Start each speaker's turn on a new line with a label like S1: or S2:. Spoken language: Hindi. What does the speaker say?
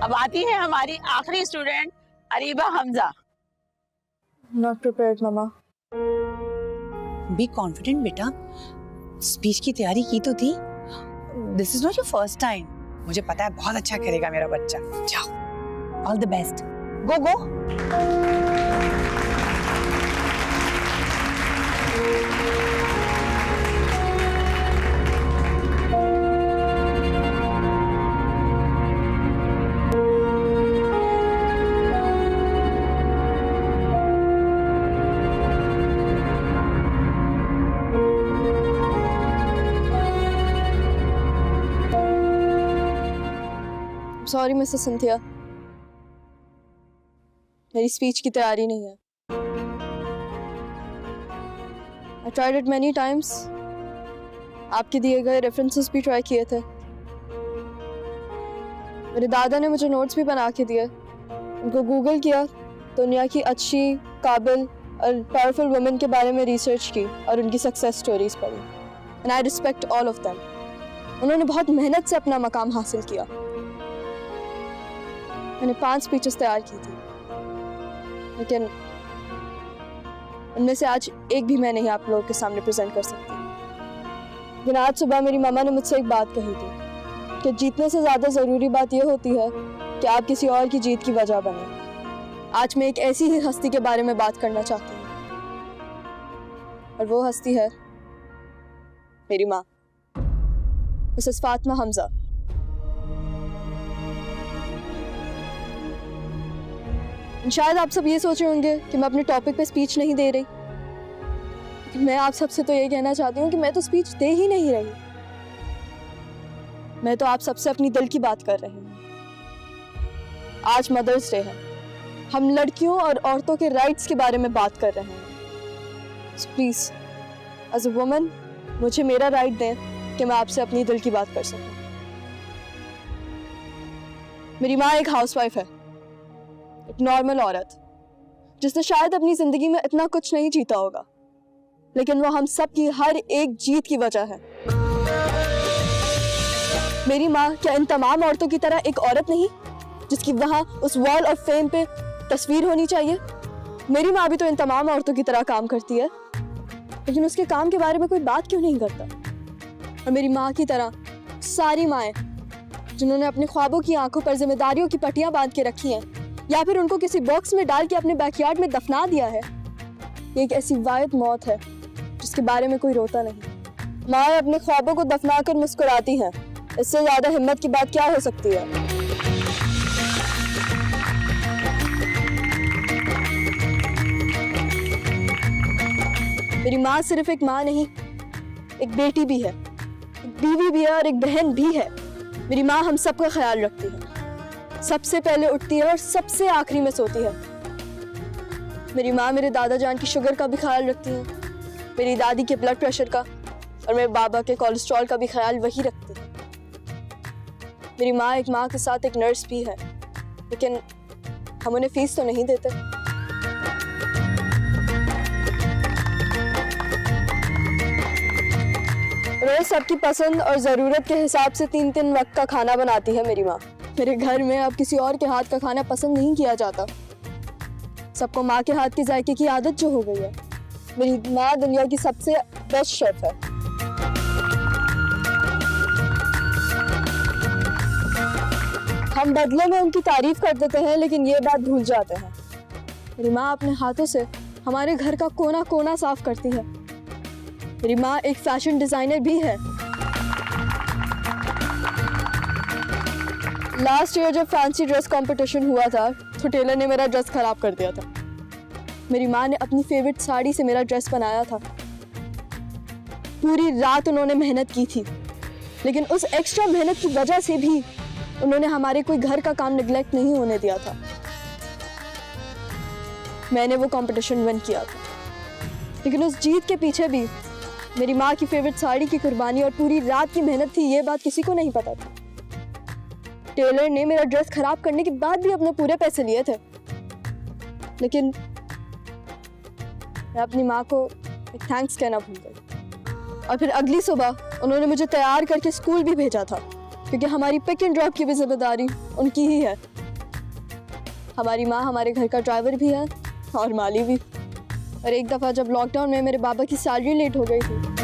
S1: अब आती है हमारी आखिरी student Ariba Hamza.
S2: Not prepared mamma.
S3: Be confident बेटा, स्पीच की तैयारी की तो थी। This is not your first time. मुझे पता है बहुत अच्छा करेगा मेरा बच्चा। जाओ, all the best, go go.
S2: Sorry Mrs Cynthia, मेरी स्पीच की तैयारी नहीं है। I tried it many times. आपके दिए गए रेफरेंसेस भी ट्राई किए थे। मेरे दादा ने मुझे नोट्स भी बना के दिए। उनको गूगल किया, दुनिया की अच्छी, काबिल और पावरफुल वुमेन के बारे में रिसर्च की और उनकी सक्सेस स्टोरीज पढ़ी। And I respect all of them. उन्होंने बहुत मेहनत से अपना मकाम हासिल किया। मैंने 5 स्पीचेस तैयार की थी, लेकिन उनमें से आज एक भी मैं नहीं आप लोगों के सामने प्रेजेंट कर सकती। लेकिन आज सुबह मेरी मामा ने मुझसे एक बात कही थी कि जीतने से ज़्यादा ज़रूरी बात यह होती है कि आप किसी और की जीत की वजह बने। आज मैं एक ऐसी ही हस्ती के बारे में बात करना चाहती हूँ, और वो हस्ती है मेरी माँ, मिसेस फातिमा हमजा। शायद आप सब ये सोच रहे होंगे कि मैं अपने टॉपिक पे स्पीच नहीं दे रही, लेकिन मैं आप सबसे तो ये कहना चाहती हूँ कि मैं तो स्पीच दे ही नहीं रही। मैं तो आप सबसे अपनी दिल की बात कर रही हूँ। आज मदर्स डे है, हम लड़कियों और औरतों के राइट्स के बारे में बात कर रहे हैं। So please as a woman मुझे मेरा राइट दें कि मैं आपसे अपनी दिल की बात कर सकूं। मेरी माँ एक हाउसवाइफ है, एक नॉर्मल औरत जिसने शायद अपनी जिंदगी में इतना कुछ नहीं जीता होगा, लेकिन वो हम सब की हर एक जीत की वजह है। मेरी माँ क्या इन तमाम औरतों की तरह एक औरत नहीं जिसकी वहां उस वॉल ऑफ फेम पे तस्वीर होनी चाहिए? मेरी माँ भी तो इन तमाम औरतों की तरह काम करती है, लेकिन उसके काम के बारे में कोई बात क्यों नहीं करता? और मेरी माँ की तरह सारी माएँ जिन्होंने अपने ख्वाबों की आंखों पर जिम्मेदारियों की पट्टियां बांध के रखी हैं, या फिर उनको किसी बॉक्स में डाल के अपने बैकयार्ड में दफना दिया है, ये एक ऐसी वायद मौत है जिसके बारे में कोई रोता नहीं। माँ अपने ख्वाबों को दफना कर मुस्कुराती हैं, इससे ज्यादा हिम्मत की बात क्या हो सकती है? मेरी माँ सिर्फ एक माँ नहीं, एक बेटी भी है, एक बीवी भी है और एक बहन भी है। मेरी माँ हम सबका ख्याल रखती है, सबसे पहले उठती है और सबसे आखिरी में सोती है। मेरी माँ मेरे दादा जान की शुगर का भी ख्याल रखती है, मेरी दादी के ब्लड प्रेशर का और मेरे बाबा के कोलेस्ट्रॉल का भी ख्याल वही रखती है। मेरी माँ एक माँ के साथ एक नर्स भी है, लेकिन हम उन्हें फीस तो नहीं देते। रोज सबकी पसंद और ज़रूरत के हिसाब से 3-3 वक्त का खाना बनाती है मेरी माँ। मेरे घर में अब किसी और के हाथ का खाना पसंद नहीं किया जाता। सबको माँ के हाथ के जायके की आदत जो हो गई है। मेरी माँ दुनिया की सबसे बेस्ट शेफ है। हम बदले में उनकी तारीफ कर देते हैं, लेकिन ये बात भूल जाते हैं मेरी माँ अपने हाथों से हमारे घर का कोना कोना साफ करती है। मेरी माँ एक फैशन डिजाइनर भी है। लास्ट ईयर जब फैंसी ड्रेस कंपटीशन हुआ था तो टेलर ने मेरा ड्रेस खराब कर दिया था। मेरी माँ ने अपनी फेवरेट साड़ी से मेरा ड्रेस बनाया था। पूरी रात उन्होंने मेहनत की थी, लेकिन उस एक्स्ट्रा मेहनत की वजह से भी उन्होंने हमारे कोई घर का काम निगलेक्ट नहीं होने दिया था। मैंने वो कंपटीशन विन किया था, लेकिन उस जीत के पीछे भी मेरी माँ की फेवरेट साड़ी की कुर्बानी और पूरी रात की मेहनत थी। ये बात किसी को नहीं पता था। टेलर ने मेरा ड्रेस खराब करने के बाद भी अपने पूरे पैसे लिए थे, लेकिन मैं अपनी माँ को एक थैंक्स कहना भूल गई। और फिर अगली सुबह उन्होंने मुझे तैयार करके स्कूल भी भेजा था, क्योंकि हमारी पिक एंड ड्रॉप की भी जिम्मेदारी उनकी ही है। हमारी माँ हमारे घर का ड्राइवर भी है और माली भी। और एक दफ़ा जब लॉकडाउन में मेरे बाबा की सैलरी लेट हो गई थी